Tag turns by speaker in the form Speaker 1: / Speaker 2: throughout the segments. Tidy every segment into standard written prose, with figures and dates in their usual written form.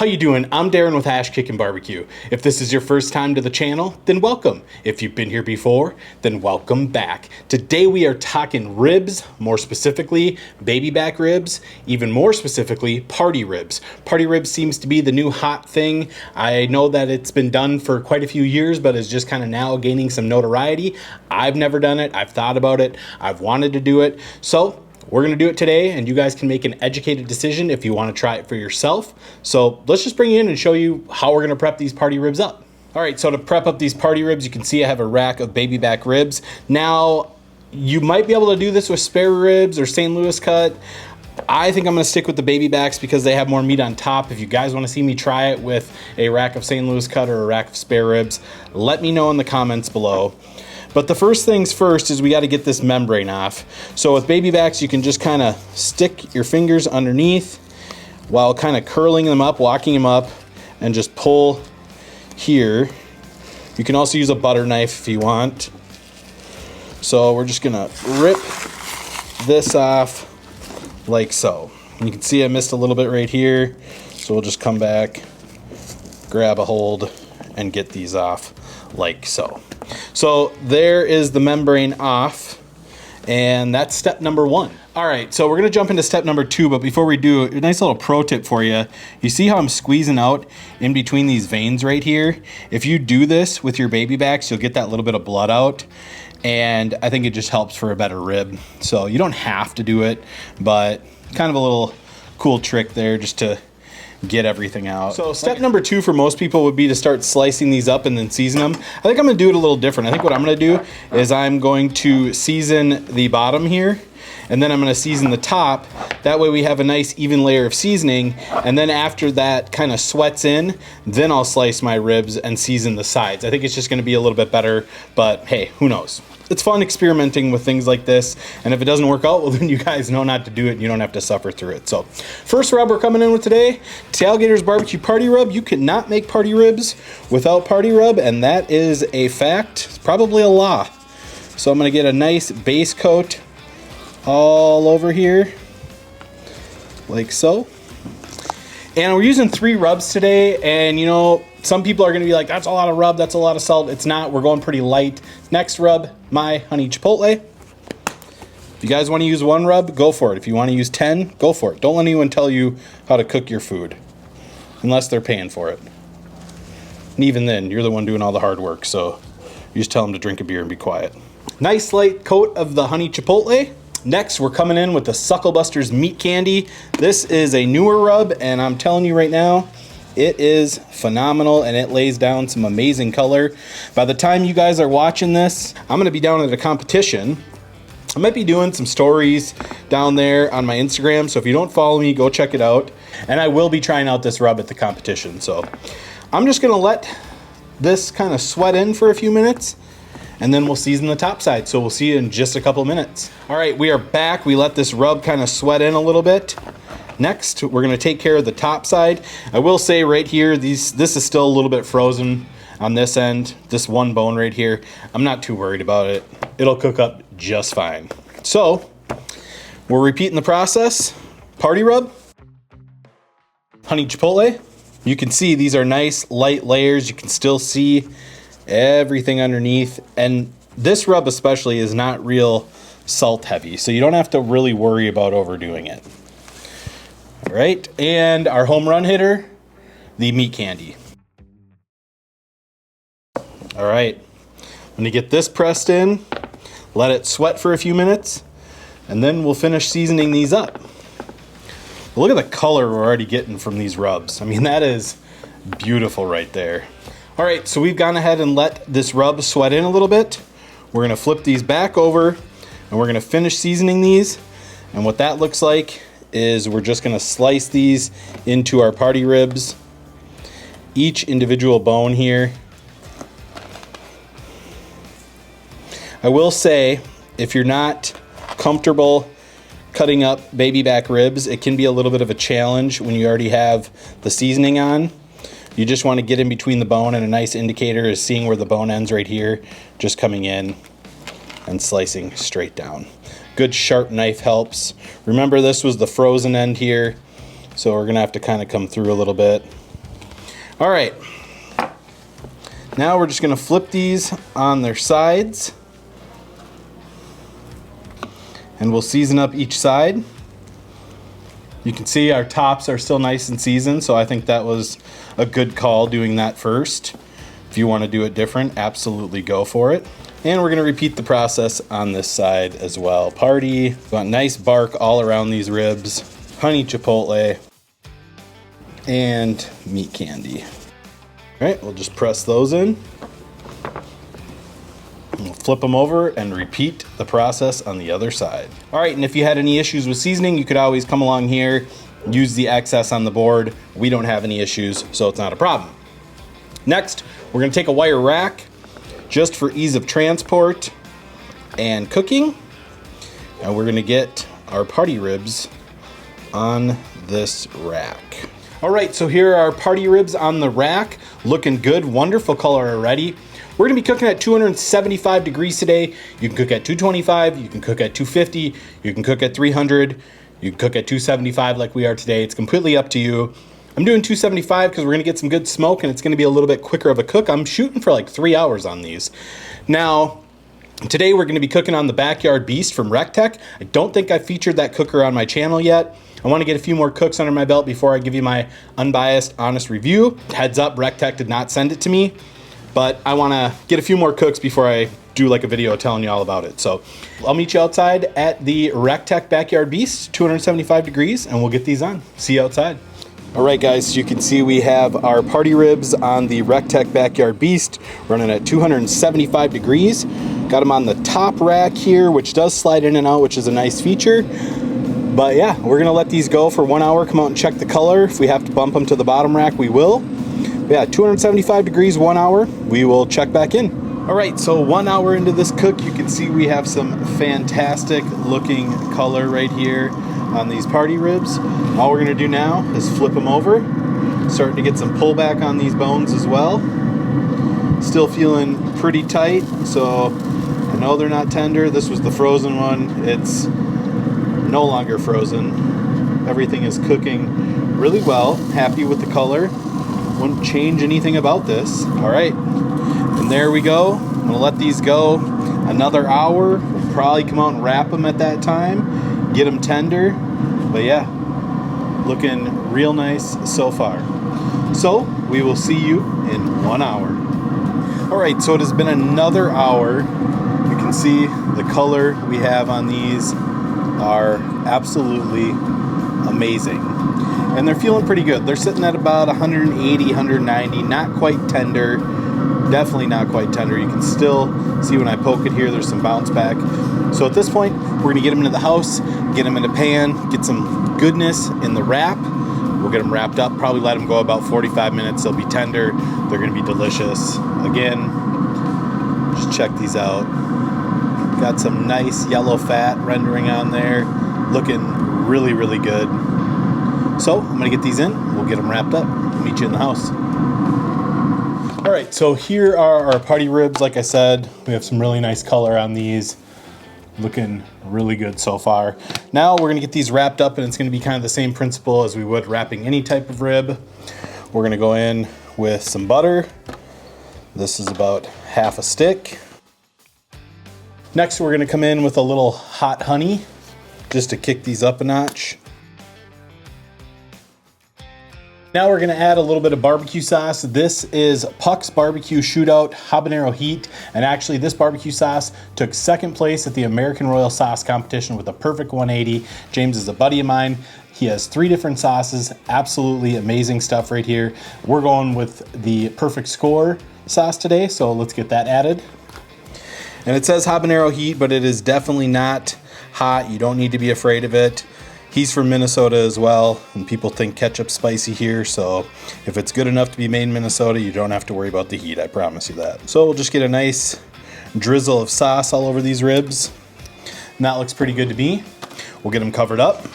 Speaker 1: How you doing? I'm Darren with Kickin BBQ. If this is your first time to the channel, then welcome. If you've been here before, then welcome back. Today we are talking ribs, more specifically baby back ribs, even more specifically party ribs. Party ribs seems to be the new hot thing. I know that it's been done for quite a few years, but is just kind of now gaining some notoriety. I've never done it. I've thought about it. I've wanted to do it. So we're gonna do it today, and you guys can make an educated decision if you wanna try it for yourself. So let's just bring you in and show you how we're gonna prep these party ribs up. All right, so to prep up these party ribs, you can see I have a rack of baby back ribs. Now, you might be able to do this with spare ribs or St. Louis cut. I think I'm gonna stick with the baby backs because they have more meat on top. If you guys wanna see me try it with a rack of St. Louis cut or a rack of spare ribs, let me know in the comments below. But the first things first is we got to get this membrane off. So with baby backs, you can just kind of stick your fingers underneath while kind of curling them up, walking them up, and just pull here. You can also use a butter knife if you want. So we're just gonna rip this off like so. And you can see I missed a little bit right here. So we'll just come back, grab a hold, and get these off like so. So there is the membrane off, and that's step number one. All right, so we're gonna jump into step number two, but before we do, a nice little pro tip for you. You see how I'm squeezing out in between these veins right here? If you do this with your baby backs, you'll get that little bit of blood out, and I think it just helps for a better rib. So you don't have to do it, but kind of a little cool trick there just to get everything out. So step number two for most people would be to start slicing these up and then season them. I think I'm gonna do it a little different. I think what I'm gonna do is I'm going to season the bottom here, and then I'm gonna season the top. That way we have a nice even layer of seasoning, and then after that kind of sweats in, then I'll slice my ribs and season the sides. I think it's just gonna be a little bit better, but hey, who knows? It's fun experimenting with things like this, and if it doesn't work out, well then you guys know not to do it and you don't have to suffer through it. So first rub we're coming in with today, Tailgater's Barbecue Party Rub. You cannot make party ribs without party rub, and that is a fact. It's probably a law. So I'm gonna get a nice base coat all over here, like so. And we're using 3 rubs today, and you know, some people are gonna be like, that's a lot of rub, that's a lot of salt. It's not, we're going pretty light. Next rub, my honey chipotle. If you guys wanna use 1 rub, go for it. If you wanna use 10, go for it. Don't let anyone tell you how to cook your food, unless they're paying for it. And even then, you're the one doing all the hard work, so you just tell them to drink a beer and be quiet. Nice light coat of the honey chipotle. Next, we're coming in with the Suckle Busters meat candy. This is a newer rub, and I'm telling you right now, it is phenomenal, and it lays down some amazing color. By the time you guys are watching this, I'm gonna be down at a competition. I might be doing some stories down there on my Instagram, so if you don't follow me, go check it out. And I will be trying out this rub at the competition. So I'm just gonna let this kind of sweat in for a few minutes, and then we'll season the top side. So we'll see you in just a couple minutes. All right, we are back. We let this rub kind of sweat in a little bit. Next, we're gonna take care of the top side. I will say right here, this is still a little bit frozen on this end, this one bone right here. I'm not too worried about it. It'll cook up just fine. So, we're repeating the process. Party rub, honey chipotle. You can see these are nice light layers. You can still see everything underneath. And this rub especially is not real salt heavy, so you don't have to really worry about overdoing it. All right, and our home run hitter, the meat candy. All right, I'm gonna get this pressed in, let it sweat for a few minutes, and then we'll finish seasoning these up. Look at the color we're already getting from these rubs. I mean, that is beautiful right there. All right, so we've gone ahead and let this rub sweat in a little bit. We're gonna flip these back over, and we're gonna finish seasoning these. And what that looks like is we're just gonna slice these into our party ribs, each individual bone here. I will say, if you're not comfortable cutting up baby back ribs, it can be a little bit of a challenge when you already have the seasoning on. You just want to get in between the bone, and a nice indicator is seeing where the bone ends right here, just coming in and slicing straight down. Good sharp knife helps. Remember, this was the frozen end here, so we're gonna have to kind of come through a little bit. All right. Now we're just gonna flip these on their sides. And we'll season up each side. You can see our tops are still nice and seasoned, so I think that was a good call doing that first. If you want to do it different, absolutely go for it. And we're going to repeat the process on this side as well. Party, we want nice bark all around these ribs, honey chipotle, and meat candy. All right, we'll just press those in. We'll flip them over and repeat the process on the other side. All right, and if you had any issues with seasoning, you could always come along here, use the excess on the board. We don't have any issues, so it's not a problem. Next, we're gonna take a wire rack just for ease of transport and cooking. And we're gonna get our party ribs on this rack. All right, so here are our party ribs on the rack. Looking good, wonderful color already. We're gonna be cooking at 275 degrees today. You can cook at 225, you can cook at 250, you can cook at 300, you can cook at 275 like we are today. It's completely up to you. I'm doing 275 because we're gonna get some good smoke and it's gonna be a little bit quicker of a cook. I'm shooting for like 3 hours on these. Now, today we're gonna be cooking on the Backyard Beast from recteq. I don't think I featured that cooker on my channel yet. I wanna get a few more cooks under my belt before I give you my unbiased, honest review. Heads up, recteq did not send it to me, but I wanna get a few more cooks before I do like a video telling you all about it. So I'll meet you outside at the recteq Backyard Beast, 275 degrees, and we'll get these on. See you outside. All right, guys, you can see we have our party ribs on the recteq Backyard Beast running at 275 degrees. Got them on the top rack here, which does slide in and out, which is a nice feature. But yeah, we're gonna let these go for 1 hour, come out and check the color. If we have to bump them to the bottom rack, we will. But yeah, 275 degrees, 1 hour. We will check back in. All right, so 1 hour into this cook, you can see we have some fantastic looking color right here on these party ribs. All we're gonna do now is flip them over. Starting to get some pullback on these bones as well. Still feeling pretty tight, so I know they're not tender. This was the frozen one. It's no longer frozen. Everything is cooking really well. Happy with the color. Wouldn't change anything about this. All right, and there we go. I'm gonna let these go another hour. We'll probably come out and wrap them at that time, get them tender. But yeah, looking real nice so far. So we will see you in 1 hour. All right, so it has been another hour. You can see the color we have on these are absolutely amazing. And they're feeling pretty good. They're sitting at about 180, 190, not quite tender. Definitely not quite tender. You can still see when I poke it here, there's some bounce back. So at this point, we're gonna get them into the house, get them in a pan, get some goodness in the wrap. We'll get them wrapped up, probably let them go about 45 minutes. They'll be tender. They're gonna be delicious. Again, just check these out. Got some nice yellow fat rendering on there. Looking really, really good. So I'm gonna get these in. We'll get them wrapped up. Meet you in the house. All right, so here are our party ribs. Like I said, we have some really nice color on these. Looking really good so far. Now we're gonna get these wrapped up, and it's gonna be kind of the same principle as we would wrapping any type of rib. We're gonna go in with some butter. This is about half a stick. Next, we're gonna come in with a little hot honey, just to kick these up a notch. Now we're gonna add a little bit of barbecue sauce. This is Puck's Barbecue Shootout Habanero Heat. And actually this barbecue sauce took second place at the American Royal Sauce competition with a perfect 180. James is a buddy of mine. He has 3 different sauces, absolutely amazing stuff right here. We're going with the perfect score sauce today, so let's get that added. And it says habanero heat, but it is definitely not hot. You don't need to be afraid of it. He's from Minnesota as well, and people think ketchup's spicy here, so if it's good enough to be made in Minnesota, you don't have to worry about the heat, I promise you that. So we'll just get a nice drizzle of sauce all over these ribs, and that looks pretty good to me. We'll get them covered up.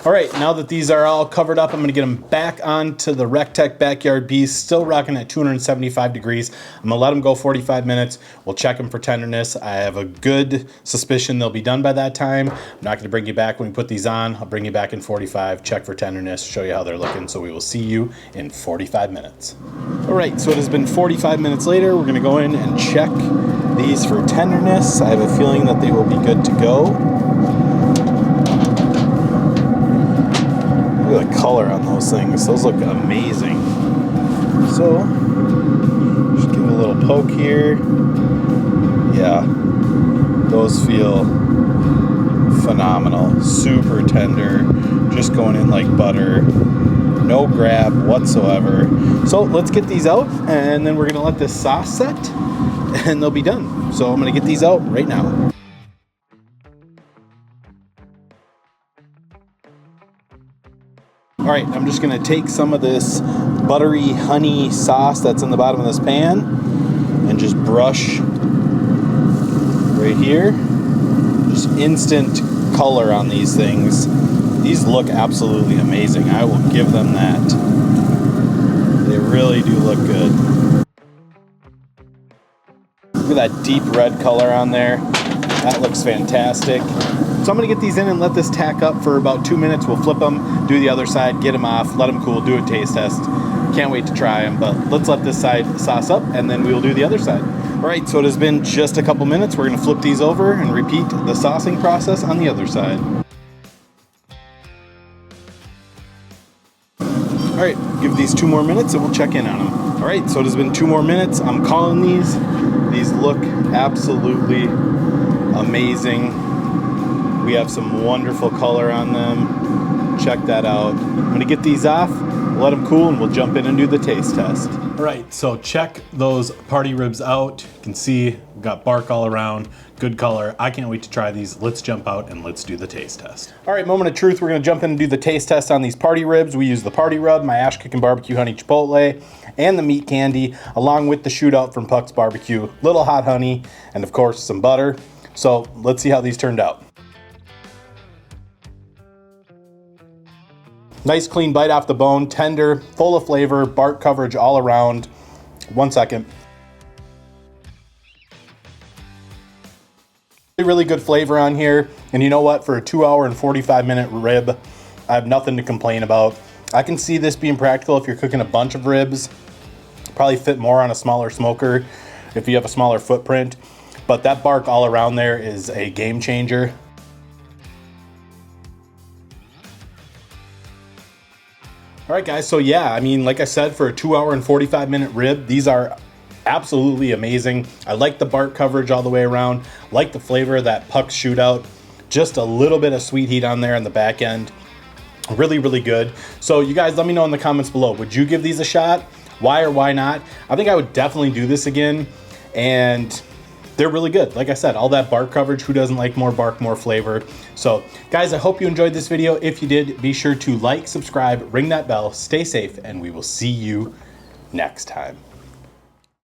Speaker 1: All right, now that these are all covered up, I'm gonna get them back onto the recteq backyard beast, still rocking at 275 degrees. I'm gonna let them go 45 minutes. We'll check them for tenderness. I have a good suspicion they'll be done by that time. I'm not gonna bring you back when we put these on. I'll bring you back in 45, check for tenderness, show you how they're looking. So we will see you in 45 minutes. All right, so it has been 45 minutes later. We're gonna go in and check these for tenderness. I have a feeling that they will be good to go. Look at the color on those things. Those look amazing. So, just give it a little poke here. Yeah, those feel phenomenal. Super tender. Just going in like butter. No grab whatsoever. So let's get these out, and then we're gonna let this sauce set, and they'll be done. So I'm gonna get these out right now. All right, I'm just gonna take some of this buttery honey sauce that's in the bottom of this pan and just brush right here. Just instant color on these things. These look absolutely amazing. I will give them that. They really do look good. Look at that deep red color on there. That looks fantastic. So I'm gonna get these in and let this tack up for about 2 minutes. We'll flip them, do the other side, get them off, let them cool, do a taste test. Can't wait to try them, but let's let this side sauce up and then we'll do the other side. All right, so it has been just a couple minutes. We're gonna flip these over and repeat the saucing process on the other side. All right, give these 2 more minutes and we'll check in on them. All right, so it has been 2 more minutes. I'm calling these. These look absolutely amazing. We have some wonderful color on them. Check that out. I'm gonna get these off, let them cool, and we'll jump in and do the taste test. All right, so check those party ribs out. You can see we've got bark all around, good color. I can't wait to try these. Let's jump out and let's do the taste test. All right, moment of truth. We're gonna jump in and do the taste test on these party ribs. We use the party rub, my Kickin BBQ honey chipotle, and the meat candy, along with the shootout from Puck's Barbecue, little hot honey, and of course some butter. So let's see how these turned out. Nice clean bite off the bone, tender, full of flavor, bark coverage all around. 1 second. Really good flavor on here. And you know what? For a 2 hour and 45 minute rib, I have nothing to complain about. I can see this being practical if you're cooking a bunch of ribs. Probably fit more on a smaller smoker if you have a smaller footprint. But that bark all around there is a game changer. All right, guys, so yeah, I mean, like I said, for a 2 hour and 45 minute rib, these are absolutely amazing. I like the bark coverage all the way around, like the flavor of that Puck's shootout, just a little bit of sweet heat on there on the back end. Really, really good. So you guys, let me know in the comments below, would you give these a shot? Why or why not? I think I would definitely do this again, and they're really good. Like I said, all that bark coverage, who doesn't like more bark, more flavor? So guys, I hope you enjoyed this video. If you did, be sure to like, subscribe, ring that bell, stay safe, and we will see you next time.